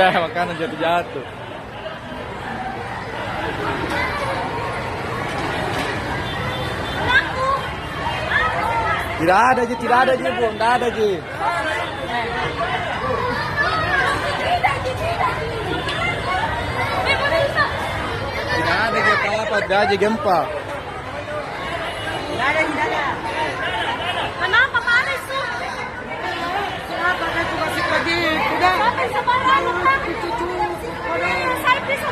Udah makanan jatuh-jatuh. Tidak ada Ji, tidak ada Ji, Bu. Tidak ada Ji. Tidak ada Ji apa-apa, tidak ada gempa. Tidak ada. Kenapa Pak Anies tuh? Kenapa kan masih pergi? Udah. Sampai sebarang. Cucu. Saya bisa